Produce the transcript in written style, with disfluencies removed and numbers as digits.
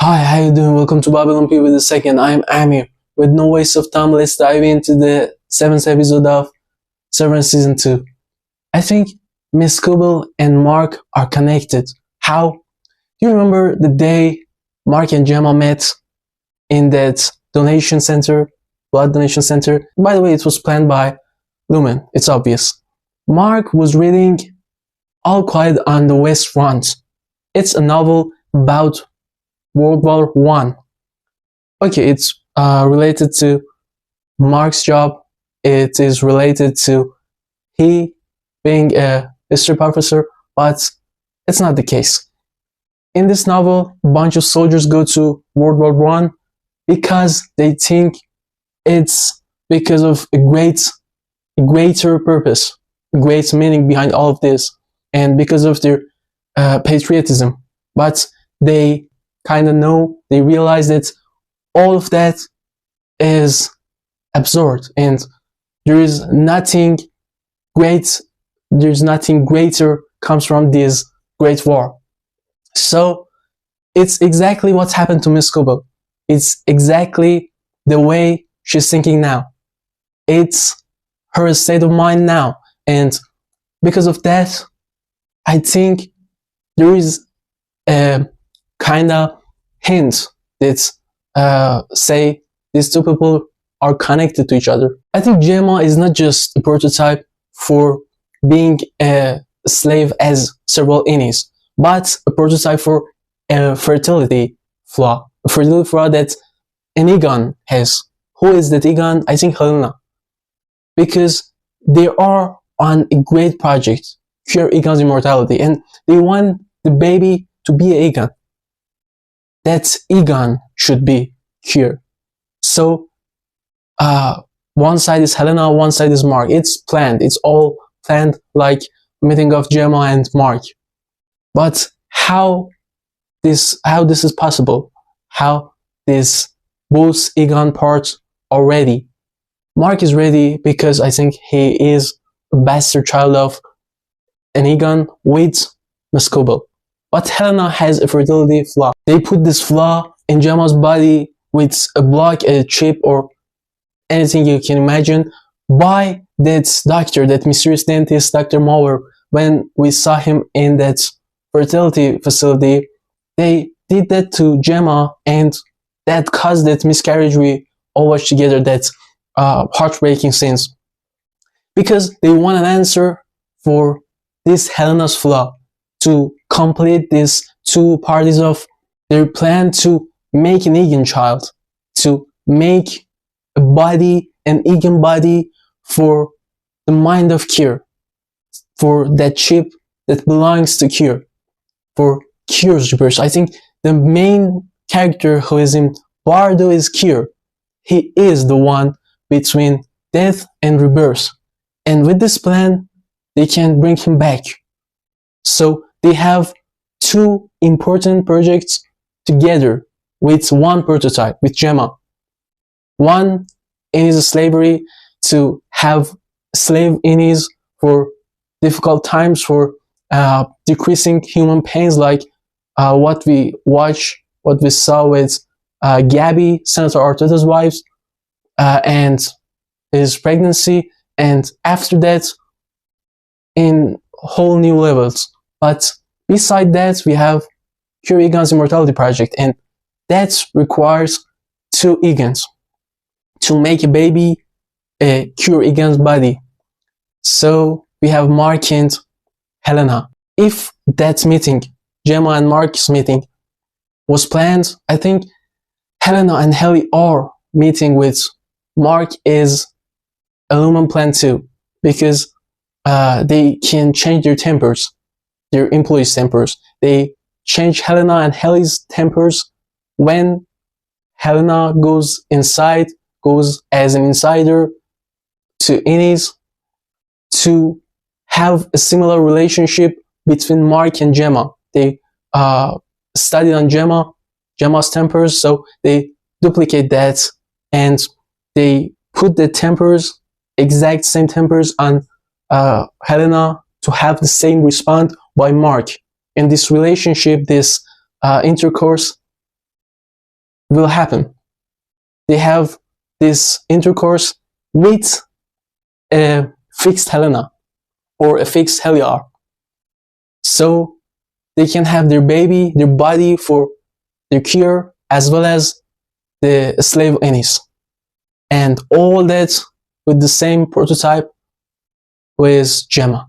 Hi, how you doing? Welcome to Babylon P with the second. I'm Amir. With no waste of time, let's dive into the 7th episode of Severance Season 2. I think Miss Cobel and Mark are connected. How? Do you remember the day Mark and Gemma met in that donation center, blood donation center? By the way, it was planned by Lumen. It's obvious. Mark was reading All Quiet on the West Front. It's a novel about World War I. Okay, it's related to Mark's job. It is related to he being a history professor, but it's not the case. In this novel, a bunch of soldiers go to World War I because they think it's because of a greater purpose, a great meaning behind all of this, and because of their patriotism. But they kind of know, they realize that all of that is absurd and there's nothing greater comes from this great war. So it's exactly what's happened to Miss Cobel. It's exactly the way she's thinking now. It's her state of mind now. And because of that, I think there is a kind of hint that say these two people are connected to each other. I think Gemma is not just a prototype for being a slave as several innies, but a prototype for a fertility flaw. A fertility flaw that an Eagan has. Who is that Eagan? I think Helena. Because they are on a great project, Kier Eagan's immortality, and they want the baby to be an Eagan. That Eagan should be Kier. So, one side is Helena, one side is Mark. It's planned. It's all planned, like meeting of Gemma and Mark. But how this is possible? How this both Eagan parts are ready? Mark is ready because I think he is a bastard child of an Eagan with Miss Cobel. But Helena has a fertility flaw. They put this flaw in Gemma's body with a block, a chip, or anything you can imagine by that doctor, that mysterious dentist, Dr. Mower. When we saw him in that fertility facility, they did that to Gemma, and that caused that miscarriage we all watched together, that heartbreaking scenes. Because they want an answer for this Helena's flaw, to complete these two parties of their plan to make an Eagan child, to make a body, an Eagan body for the mind of Kier, for that chip that belongs to Kier, for Kier's rebirth. I think the main character who is in Bardo is Kier. He is the one between death and rebirth. And with this plan, they can bring him back. So they have two important projects together with one prototype, with Gemma. One is slavery, to have slave innies for difficult times, for decreasing human pains, like what we saw with Gabby, Senator Arteta's wife, and his pregnancy, and after that, in whole new levels. But beside that, we have Kier Eagan's immortality project, and that requires two Eagans to make a baby, a Kier Eagan's body. So we have Mark and Helena. If that meeting, Gemma and Mark's meeting, was planned, I think Helena and Helly are meeting with Mark is a Lumen plan too, because they can change their tempers, their employees' tempers. They change Helena and Helly's tempers when Helena goes inside, goes as an insider to innies, to have a similar relationship between Mark and Gemma. They studied on Gemma's tempers, so they duplicate that, and they put the tempers, exact same tempers, on Helena to have the same response by Mark. In this relationship, this intercourse, will happen. They have this intercourse with a fixed Helena or a fixed Heliar. So they can have their baby, their body for their Kier, as well as the slave Ennis. And all that with the same prototype with Gemma.